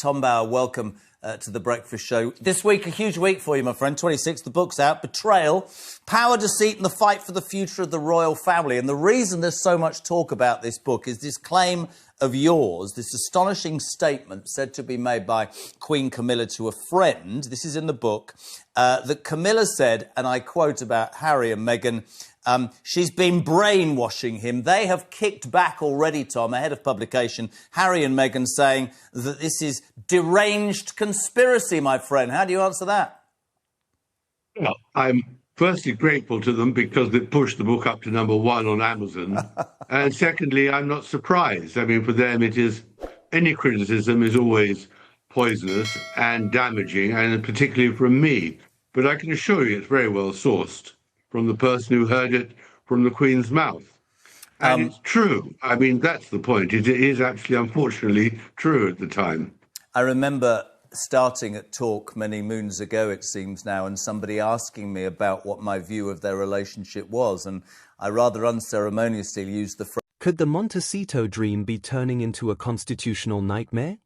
Tom Bauer, welcome to The Breakfast Show. This week, a huge week for you, my friend. 26, the book's out. Betrayal, Power, Deceit and the Fight for the Future of the Royal Family. And the reason there's so much talk about this book is this claim of yours, this astonishing statement said to be made by Queen Camilla to a friend, this is in the book, that Camilla said, and I quote about Harry and Meghan, she's been brainwashing him. They have kicked back already, Tom, ahead of publication, Harry and Meghan saying that this is deranged conspiracy, my friend. How do you answer that? Well, I'm firstly grateful to them because it pushed the book up to #1 on Amazon. And secondly, I'm not surprised. I mean, for them, it is any criticism is always poisonous and damaging, and particularly from me. But I can assure you it's very well sourced from the person who heard it from the Queen's mouth. And it's true. I mean, that's the point. It is actually, unfortunately, true at the time. I remember starting at Talk many moons ago, it seems now, and somebody asking me about what my view of their relationship was, and I rather unceremoniously used the phrase. Could the Montecito dream be turning into a constitutional nightmare?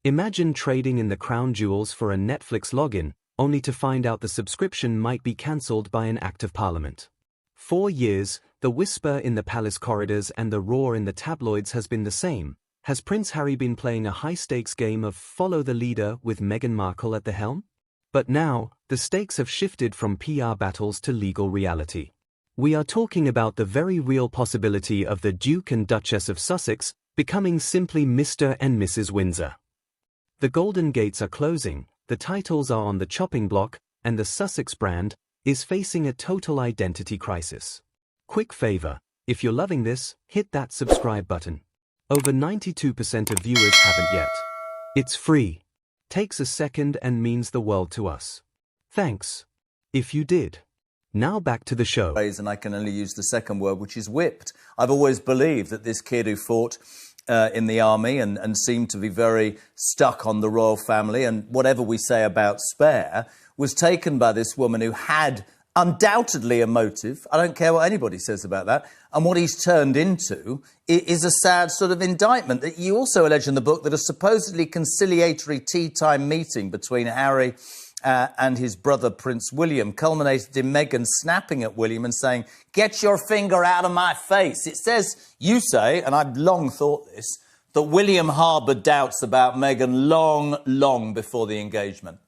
Imagine trading in the crown jewels for a Netflix login, only to find out the subscription might be cancelled by an Act of Parliament. 4 years, the whisper in the palace corridors and the roar in the tabloids has been the same. Has Prince Harry been playing a high-stakes game of follow the leader with Meghan Markle at the helm? But now, the stakes have shifted from PR battles to legal reality. We are talking about the very real possibility of the Duke and Duchess of Sussex becoming simply Mr. and Mrs. Windsor. The Golden Gates are closing, the titles are on the chopping block, and the Sussex brand is facing a total identity crisis. Quick favor, if you're loving this, hit that subscribe button. Over 92% of viewers haven't yet. It's free. Takes a second and means the world to us. Thanks. If you did. Now back to the show. And I can only use the second word, which is whipped. I've always believed that this kid who fought in the army and seemed to be very stuck on the royal family, and whatever we say about Spare, was taken by this woman who had undoubtedly a motive. I don't care what anybody says about that. And what he's turned into is a sad sort of indictment. That you also allege in the book that a supposedly conciliatory tea-time meeting between Harry and his brother Prince William culminated in Meghan snapping at William and saying, "Get your finger out of my face." It says, you say, and I've long thought this, that William harboured doubts about Meghan long before the engagement.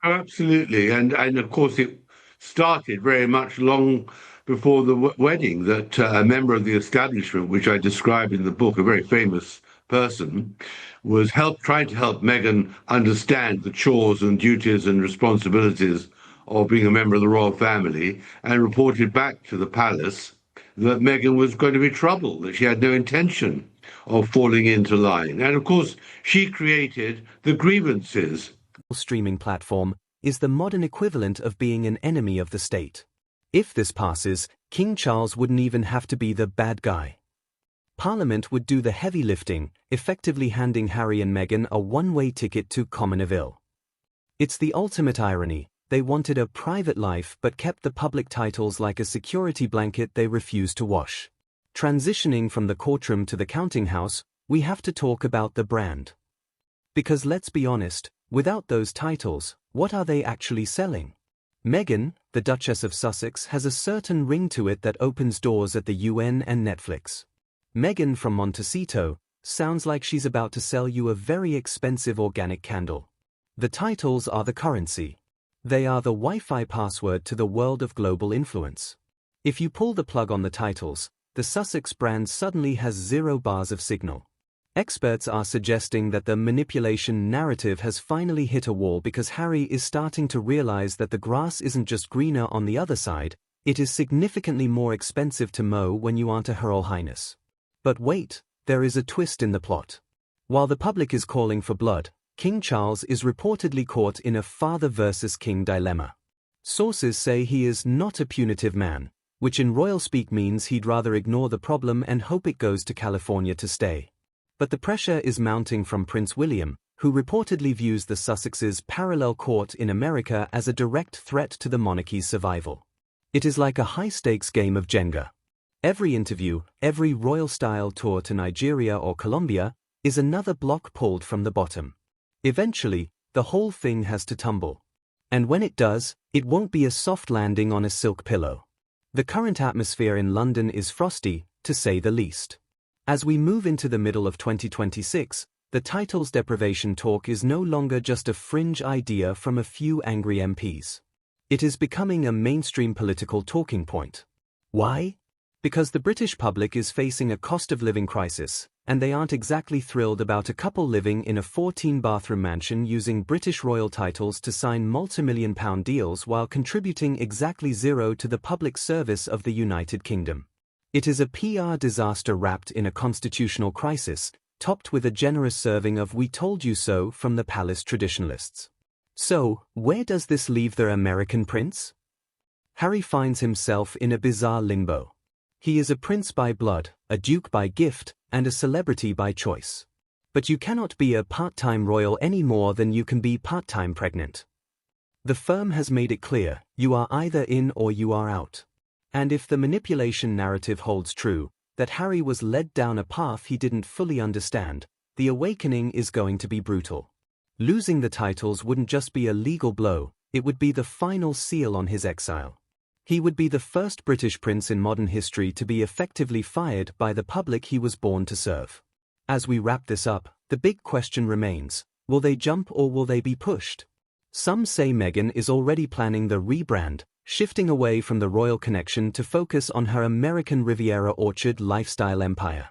Oh, absolutely. And of course, it started very much long before the wedding, that a member of the establishment, which I describe in the book, a very famous person, was trying to help Meghan understand the chores and duties and responsibilities of being a member of the royal family, and reported back to the palace that Meghan was going to be trouble, that she had no intention of falling into line. And of course, she created the grievances. Streaming platform is the modern equivalent of being an enemy of the state. If this passes, King Charles wouldn't even have to be the bad guy. Parliament would do the heavy lifting, effectively handing Harry and Meghan a one-way ticket to Commonwealth. It's the ultimate irony. They wanted a private life but kept the public titles like a security blanket they refused to wash. Transitioning from the courtroom to the counting house, we have to talk about the brand. Because let's be honest, without those titles, what are they actually selling? Meghan, the Duchess of Sussex, has a certain ring to it that opens doors at the UN and Netflix. Meghan from Montecito sounds like she's about to sell you a very expensive organic candle. The titles are the currency. They are the Wi-Fi password to the world of global influence. If you pull the plug on the titles, the Sussex brand suddenly has 0 bars of signal. Experts are suggesting that the manipulation narrative has finally hit a wall because Harry is starting to realize that the grass isn't just greener on the other side, it is significantly more expensive to mow when you aren't a Her Royal Highness. But wait, there is a twist in the plot. While the public is calling for blood, King Charles is reportedly caught in a father versus king dilemma. Sources say he is not a punitive man, which in royal speak means he'd rather ignore the problem and hope it goes to California to stay. But the pressure is mounting from Prince William, who reportedly views the Sussexes' parallel court in America as a direct threat to the monarchy's survival. It is like a high-stakes game of Jenga. Every interview, every royal-style tour to Nigeria or Colombia, is another block pulled from the bottom. Eventually, the whole thing has to tumble. And when it does, it won't be a soft landing on a silk pillow. The current atmosphere in London is frosty, to say the least. As we move into the middle of 2026, the titles deprivation talk is no longer just a fringe idea from a few angry MPs. It is becoming a mainstream political talking point. Why? Because the British public is facing a cost of living crisis, and they aren't exactly thrilled about a couple living in a 14-bathroom mansion using British royal titles to sign multi-million-pound deals while contributing exactly zero to the public service of the United Kingdom. It is a PR disaster wrapped in a constitutional crisis, topped with a generous serving of "we told you so" from the palace traditionalists. So, where does this leave the American prince? Harry finds himself in a bizarre limbo. He is a prince by blood, a duke by gift, and a celebrity by choice. But you cannot be a part-time royal any more than you can be part-time pregnant. The firm has made it clear, you are either in or you are out. And if the manipulation narrative holds true, that Harry was led down a path he didn't fully understand, the awakening is going to be brutal. Losing the titles wouldn't just be a legal blow, it would be the final seal on his exile. He would be the first British prince in modern history to be effectively fired by the public he was born to serve. As we wrap this up, the big question remains, will they jump or will they be pushed? Some say Meghan is already planning the rebrand, shifting away from the royal connection to focus on her American Riviera orchard lifestyle empire.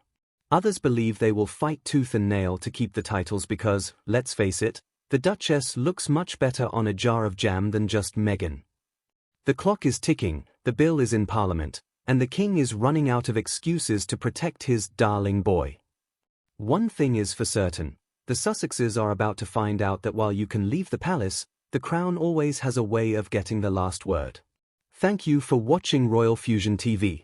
Others believe they will fight tooth and nail to keep the titles because, let's face it, the Duchess looks much better on a jar of jam than just Meghan. The clock is ticking, the bill is in Parliament, and the King is running out of excuses to protect his darling boy. One thing is for certain, the Sussexes are about to find out that while you can leave the palace, the Crown always has a way of getting the last word. Thank you for watching Royal Fusion TV.